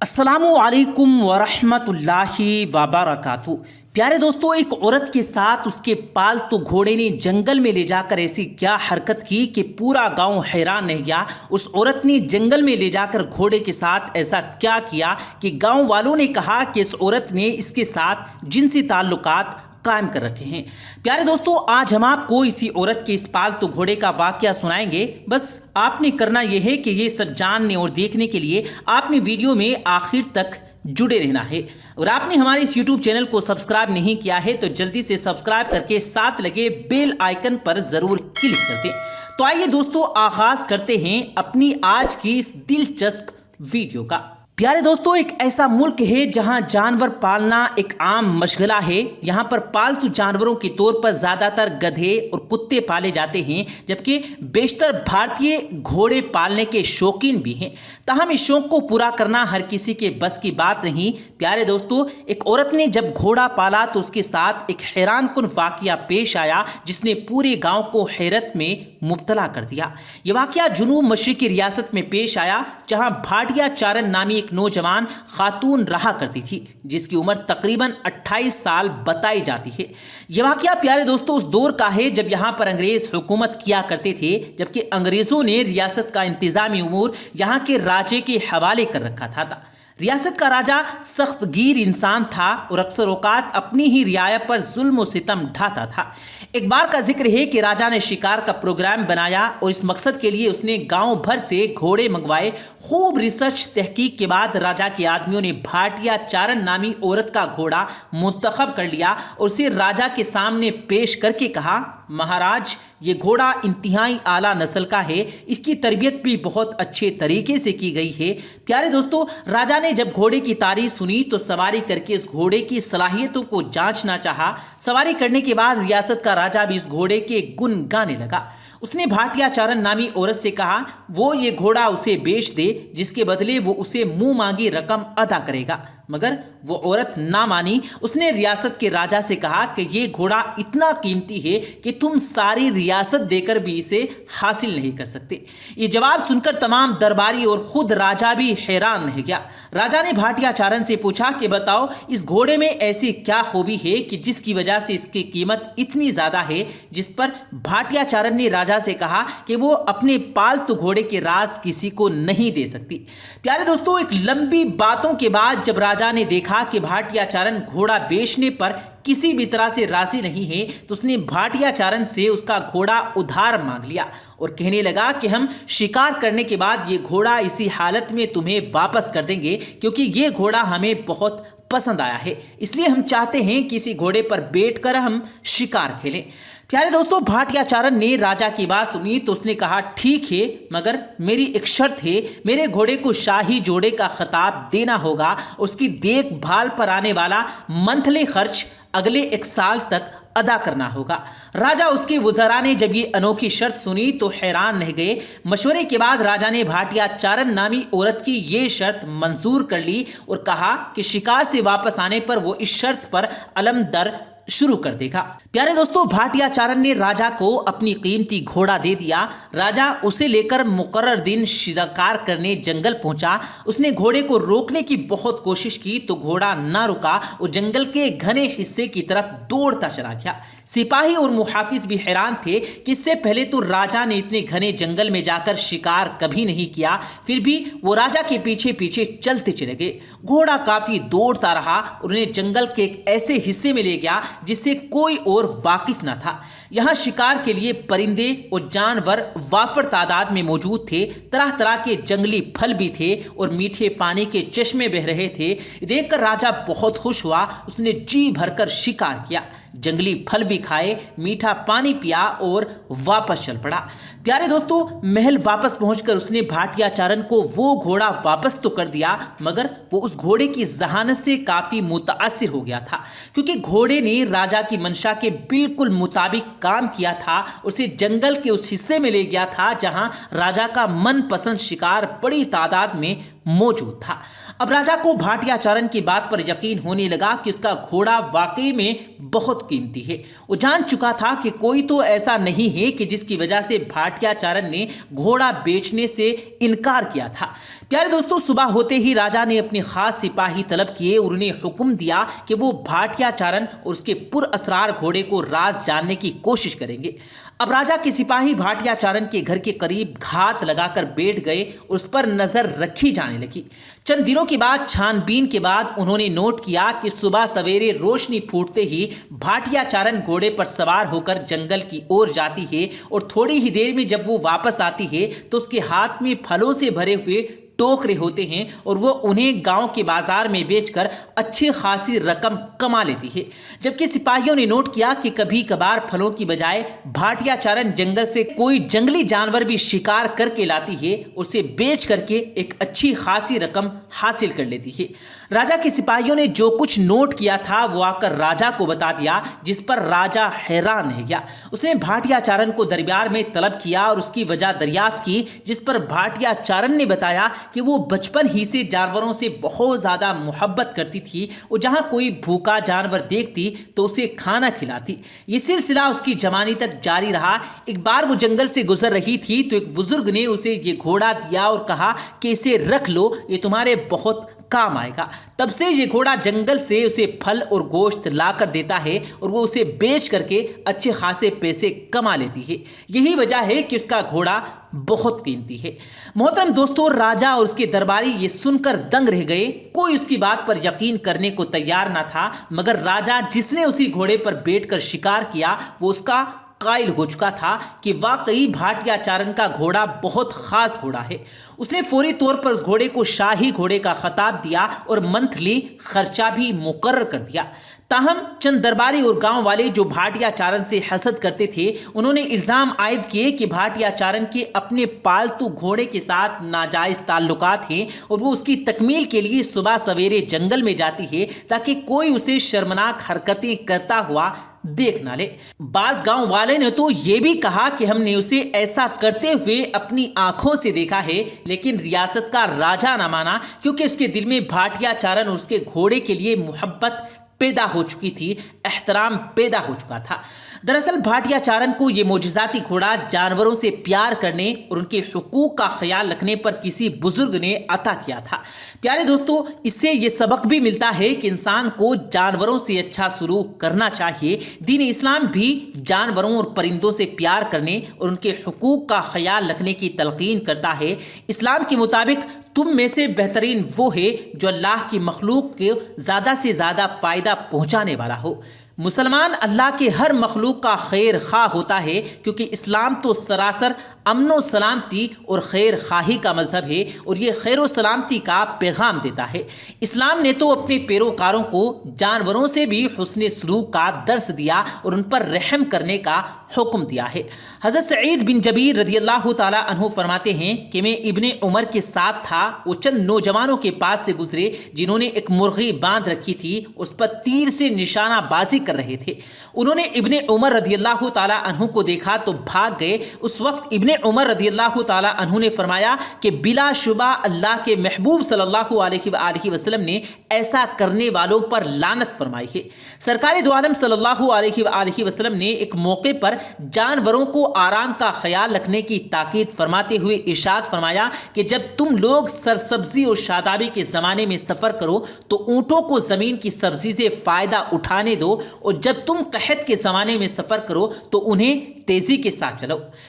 अस्सलामुअलैकुम वरहमतुल्लाहि वबरकातुहू। प्यारे दोस्तों, एक औरत के साथ उसके पालतू घोड़े ने जंगल में ले जाकर ऐसी क्या हरकत की कि पूरा गांव हैरान रह गया। उस औरत ने जंगल में ले जाकर घोड़े के साथ ऐसा क्या किया कि गांव वालों ने कहा कि इस औरत ने इसके साथ जिनसी ताल्लुकात कायम कर रखे हैं। प्यारे दोस्तों, आज हम आपको इसी औरत के इस पालतू घोड़े का वाकया सुनाएंगे। बस आपने करना यह है कि ये सब जानने और देखने के लिए आपने वीडियो में आखिर तक जुड़े रहना है। और आपने हमारे इस YouTube चैनल को सब्सक्राइब नहीं किया है तो जल्दी से सब्सक्राइब करके साथ लगे बेल आइकन पर जरूर क्लिक कर दें। तो आइए दोस्तों, आगाज करते हैं अपनी आज की इस दिलचस्प वीडियो का। प्यारे दोस्तों, एक ऐसा मुल्क है जहां जानवर पालना एक आम मशगला है। यहां पर पालतू जानवरों के तौर पर ज़्यादातर गधे और कुत्ते पाले जाते हैं, जबकि बेशतर भारतीय घोड़े पालने के शौकीन भी हैं। ताहम इस शौक को पूरा करना हर किसी के बस की बात नहीं। प्यारे दोस्तों, एक औरत ने जब घोड़ा पाला तो उसके साथ एक हैरानकुन वाकया पेश आया जिसने पूरे गाँव को हैरत में मुब्तला कर दिया। ये वाकया जुनूब मशरिकी रियासत में पेश आया, जहाँ भाटिया चारण नामी एक नौजवान खातून रहा करती थी जिसकी उम्र तकरीबन 28 साल बताई जाती है। यह वाकया प्यारे दोस्तों उस दौर का है जब यहाँ पर अंग्रेज हुकूमत किया करते थे, जबकि अंग्रेजों ने रियासत का इंतजामी उमूर यहाँ के राजे के हवाले कर रखा था। रियासत का राजा सख्त गिर इंसान था और अक्सर औकात अपनी ही रियाया पर जुल्म और सितम ढाता था। एक बार का जिक्र है कि राजा ने शिकार का प्रोग्राम बनाया और इस मकसद के लिए उसने गांव भर से घोड़े मंगवाए। खूब रिसर्च तहकीक के बाद राजा के आदमियों ने भाटिया चारण नामी औरत का घोड़ा मुंतखब कर लिया और उसे राजा के सामने पेश करके कहा, महाराज, ये घोड़ा इंतहाई आला नस्ल का है, इसकी तरबियत भी बहुत अच्छे तरीके से की गई है। प्यारे दोस्तों, राजा ने जब घोड़े की तारीफ सुनी तो सवारी करके इस घोड़े की सलाहियतों को जांचना चाहा। सवारी करने के बाद रियासत का राजा भी इस घोड़े के गुण गाने लगा। उसने भाटिया चारण नामी औरत से कहा वो ये घोड़ा उसे बेच दे, जिसके बदले वो उसे मुंह मांगी रकम अदा करेगा। मगर वो औरत ना मानी। उसने रियासत के राजा से कहा कि ये घोड़ा इतना कीमती है कि तुम सारी रियासत देकर भी इसे हासिल नहीं कर सकते। ये जवाब सुनकर तमाम दरबारी और खुद राजा भी हैरान रह गया। राजा ने भाटिया चारण से पूछा कि बताओ, इस घोड़े में ऐसी क्या खूबी है कि जिसकी वजह से इसकी कीमत इतनी ज़्यादा है। जिस पर भाटिया चारण ने राजा से कहा कि वो अपने पालतू घोड़े के राज किसी को नहीं दे सकती। प्यारे दोस्तों, एक लंबी बातों के बाद जब राजा ने देखा कि भाटिया चारण घोड़ा बेचने पर किसी भी तरह से राजी नहीं है तो उसने भाटिया चारण से उसका घोड़ा उधार मांग लिया और कहने लगा कि हम शिकार करने के बाद ये घोड़ा इसी हालत में तुम्हें वापस कर देंगे, क्योंकि ये घोड़ा हमें बहुत पसंद आया है, इसलिए हम चाहते हैं कि इसी घोड़े पर बैठकर हम शिकार खेलें। प्यारे दोस्तों, भाटिया चारण ने राजा की बात सुनी तो उसने कहा, ठीक है, मगर मेरी एक शर्त है, मेरे घोड़े को शाही जोड़े का खिताब देना होगा। उसकी देखभाल पर आने वाला मंथली खर्च अगले 1 साल तक अदा करना होगा। राजा उसके वज़रा ने जब ये अनोखी शर्त सुनी तो हैरान रह गए। मशवरे के बाद राजा ने भाटिया चारण नामी औरत की ये शर्त मंजूर कर ली और कहा कि शिकार से वापस आने पर वो इस शर्त पर अलम दर शुरू कर देगा। प्यारे दोस्तों, भाटिया चारण ने राजा को अपनी कीमती घोड़ा दे दिया। राजा उसे लेकर मुकर्रर दिन शिकार करने जंगल पहुंचा। उसने घोड़े को रोकने की बहुत कोशिश की तो घोड़ा ना रुका और जंगल के घने हिस्से की तरफ दौड़ता चला गया। सिपाही और मुहाफिज भी हैरान थे कि इससे पहले तो राजा ने इतने घने जंगल में जाकर शिकार कभी नहीं किया, फिर भी वो राजा के पीछे पीछे चलते चले गए। घोड़ा काफी दौड़ता रहा और उन्हें जंगल के एक ऐसे हिस्से में ले गया जिससे कोई और वाकिफ न था। यहाँ शिकार के लिए परिंदे और जानवर वाफर तादाद में मौजूद थे। तरह तरह के जंगली फल भी थे और मीठे पानी के चश्मे बह रहे थे। देखकर राजा बहुत खुश हुआ। उसने जी भरकर शिकार किया, जंगली फल भी खाए, मीठा पानी पिया और वापस चल पड़ा। प्यारे दोस्तों, महल वापस पहुंचकर उसने भाटिया चारण को वो घोड़ा वापस तो कर दिया, मगर वो उस घोड़े की जहानत से काफी मुतासिर हो गया था, क्योंकि घोड़े ने राजा की मंशा के बिल्कुल मुताबिक काम किया था। उसे जंगल के उस हिस्से में ले गया था जहां राजा का मनपसंद शिकार बड़ी तादाद में موجود تھا۔ اب راجا کو بھاٹیا چارن کی بات پر یقین ہونے لگا کہ اس کا گھوڑا واقعی میں بہت قیمتی ہے۔ وہ جان چکا تھا کہ کوئی تو ایسا نہیں ہے کہ جس کی وجہ سے بھاٹیا چارن نے گھوڑا بیچنے سے انکار کیا تھا۔ پیارے دوستو، صبح ہوتے ہی راجا نے اپنے خاص سپاہی طلب کیے اور انہیں حکم دیا کہ وہ بھاٹیا چارن اور اس کے پر اسرار گھوڑے کو راز جاننے کی کوشش کریں گے۔ اب راجا کے سپاہی بھاٹیا چارن کے گھر کے قریب گھات لگا کر بیٹھ گئے اور اس پر نظر رکھی جانے لگی۔ چند دنوں کے بعد چھان بین کے بعد انہوں نے نوٹ کیا کہ صبح سویرے روشنی پھوٹتے ہی بھاٹیا چارن گھوڑے پر سوار ہو کر جنگل کی اور جاتی ہے اور تھوڑی ہی دیر میں جب وہ واپس آتی ہے تو اس کے ہاتھ میں پھلوں سے بھرے ہوئے ٹوکرے ہوتے ہیں اور وہ انہیں گاؤں کے بازار میں بیچ کر اچھی خاصی رقم کما لیتی ہے۔ جبکہ سپاہیوں نے نوٹ کیا کہ کبھی کبھار پھلوں کی بجائے بھاٹیا چارن جنگل سے کوئی جنگلی جانور بھی شکار کر کے لاتی ہے، اسے بیچ کر کے ایک اچھی خاصی رقم حاصل کر لیتی ہے۔ راجا کے سپاہیوں نے جو کچھ نوٹ کیا تھا وہ آ کر راجا کو بتا دیا، جس پر راجا حیران رہ گیا۔ اس نے بھاٹیا چارن کو دربار میں طلب کیا اور اس کی وجہ دریافت کی، جس پر بھاٹیا چارن نے بتایا کہ وہ بچپن ہی سے جانوروں سے بہت زیادہ محبت کرتی تھی۔ وہ جہاں کوئی بھوکا جانور دیکھتی تو اسے کھانا کھلاتی۔ یہ سلسلہ اس کی جوانی تک جاری رہا۔ ایک بار وہ جنگل سے گزر رہی تھی تو ایک بزرگ نے اسے یہ گھوڑا دیا اور کہا کہ اسے رکھ لو، یہ تمہارے بہت کام آئے گا۔ تب سے یہ گھوڑا جنگل سے اسے پھل اور گوشت لا کر دیتا ہے اور وہ اسے بیچ کر کے اچھے خاصے پیسے کما لیتی ہے۔ یہی وجہ ہے کہ اس کا گھوڑا بہت قیمتی ہے۔ محترم دوستو، راجا اور اس کے درباری یہ سن کر دنگ رہ گئے۔ کوئی اس کی بات پر یقین کرنے کو تیار نہ تھا، مگر راجا جس نے اسی گھوڑے پر بیٹھ کر شکار کیا وہ اس کا قائل ہو چکا تھا کہ واقعی بھاٹیا چارن کا گھوڑا بہت خاص گھوڑا ہے۔ اس نے فوری طور پر اس گھوڑے کو شاہی گھوڑے کا خطاب دیا اور منتھلی خرچہ بھی مقرر کر دیا۔ تاہم چند درباری اور گاؤں والے جو بھاٹیا چارن سے حسد کرتے تھے، انہوں نے الزام عائد کیے کہ بھاٹیا چارن کے اپنے پالتو گھوڑے کے ساتھ ناجائز تعلقات ہیں اور وہ اس کی تکمیل کے لیے صبح سویرے جنگل میں جاتی ہے تاکہ کوئی اسے شرمناک حرکتیں کرتا ہوا دیکھ نہ لے۔ بعض گاؤں والے نے تو یہ بھی کہا کہ ہم نے اسے ایسا کرتے ہوئے اپنی آنکھوں سے دیکھا ہے، لیکن ریاست کا راجا نہ مانا کیونکہ اس کے دل میں بھاٹیا چارن اور اس کے گھوڑے کے لیے محبت پیدا ہو چکی تھی، احترام پیدا ہو چکا تھا۔ دراصل بھاٹیا چارن کو یہ معجزاتی گھوڑا جانوروں سے پیار کرنے اور ان کے حقوق کا خیال رکھنے پر کسی بزرگ نے عطا کیا تھا۔ پیارے دوستو، اس سے یہ سبق بھی ملتا ہے کہ انسان کو جانوروں سے اچھا سلوک کرنا چاہیے۔ دین اسلام بھی جانوروں اور پرندوں سے پیار کرنے اور ان کے حقوق کا خیال رکھنے کی تلقین کرتا ہے۔ اسلام کے مطابق تم میں سے بہترین وہ ہے جو اللہ کی مخلوق کو زیادہ سے زیادہ فائدہ پہنچانے والا ہو۔ مسلمان اللہ کے ہر مخلوق کا خیر خواہ ہوتا ہے، کیونکہ اسلام تو سراسر امن و سلامتی اور خیر خواہی کا مذہب ہے اور یہ خیر و سلامتی کا پیغام دیتا ہے۔ اسلام نے تو اپنے پیروکاروں کو جانوروں سے بھی حسن سلوک کا درس دیا اور ان پر رحم کرنے کا حکم دیا ہے۔ حضرت سعید بن جبیر رضی اللہ تعالیٰ عنہ فرماتے ہیں کہ میں ابن عمر کے ساتھ تھا، وہ چند نوجوانوں کے پاس سے گزرے جنہوں نے ایک مرغی باندھ رکھی تھی، اس پر تیر سے نشانہ بازی کر رہے تھے۔ انہوں نے ابن عمر رضی اللہ تعالیٰ عنہ کو دیکھا تو بھاگ گئے۔ اس وقت ابن عمر رضی اللہ تعالیٰ عنہ نے فرمایا کہ بلا شبہ اللہ کے محبوب صلی اللہ علیہ وآلہ وسلم نے ایسا کرنے والوں پر لعنت فرمائی ہے۔ سرکار دو عالم صلی اللہ علیہ وآلہ وسلم نے ایک موقع پر جانوروں کو آرام کا خیال رکھنے کی تاکید فرماتے ہوئے ارشاد فرمایا کہ جب تم لوگ سرسبزی اور شادابی کے زمانے میں سفر کرو تو اونٹوں کو زمین کی سبزی سے فائدہ اٹھانے دو، اور جب تم قحط کے زمانے میں سفر کرو تو انہیں تیزی کے ساتھ چلو۔